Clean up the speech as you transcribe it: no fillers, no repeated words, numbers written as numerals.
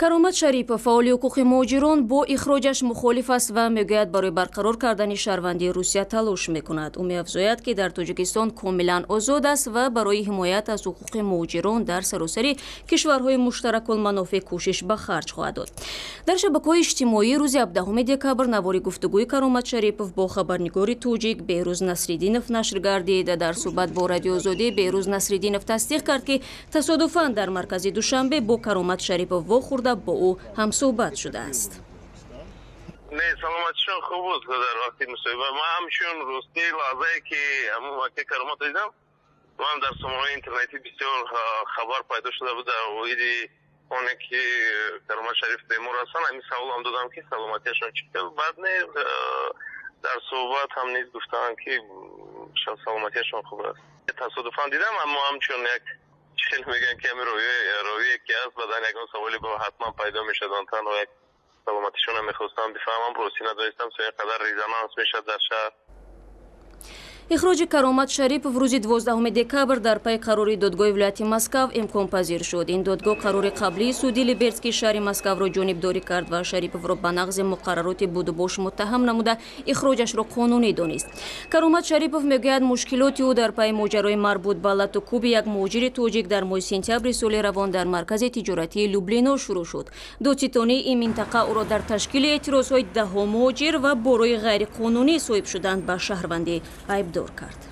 каромат Шарипов, фаъоли ҳуқуқи муҳоҷирон, бо ихроҷаш мухолиф аст ва мегӯяд барои барқарор кардани шаҳрвандии Русия талош мекунад. Ӯ меафзояд, ки дар Тоҷикистон комилан озод аст ва барои ҳимоят аз ҳуқуқи муҳоҷирон дар саросари кишварҳои муштаракулманофеъ кӯшиш ба харҷ хоҳад дод. Дар шабакаҳои иҷтимоӣ рӯзи 17 декабр навори гуфтугӯи Каромат Шарипов бо хабарнигори тоҷик Беҳрӯз Насриддинов нашр гардид. Дар суҳбат бо Радиои Озодӣ Беҳрӯз Насриддинов тасдиқ кард, ки тасодуфан дар маркази Душанбе бо Каромат Шарипов вохӯрда با او هم صحبت شده است. نه سلامتیشون خوب بود در وقتی مصاحبه ما همشون راستی لحظه‌ای که همون وقتی کارامات دیدم من در شماره اینترنتی بسیار خبر پیدا شده بود در مورد اونی که کارامات شریف تیمور هستن. همین سوال هم دادم که سلامتیشون چطور. بعد نه در صحبت هم نیز گفتن که سلامتیشون خوب است. تصادفاً دیدم اما همچون یک چیل میگن که همین رویه که از بدن یکون سوالی با حتما پیدا میشد آنتان و یک سلامتیشون هم میخواستم بفهمم روسی نداشتم سوی قدر ریزانانس میشد در شهر. ихроҷи Каромат Шарипов рӯзи 12 декабр дар пай қарори додгоҳи вилояти Москав имконпазир шуд. Ин додгоҳ қарори қаблии суди Либерскии шаҳри Москавро ҷонибдорӣ кард ва Шариповро ба нақзи муқаррароти будубош муттаҳам намуда ихроҷашро қонунӣ донист. Каромат Шарипов мегӯяд мушкилоти ӯ дар пайи моҷарои марбут ба латукуби як муҳоҷири тоҷик дар моҳи сентябри соли равон дар маркази тиҷоратии Люблино шурӯъ шуд. Додситонии ин минтақа ӯро дар ташкили эътирозҳои даҳҳо муҳоҷир ва борои ғайриқонунӣ соҳиб шудан ба шаҳрвандӣ айбдор کرد.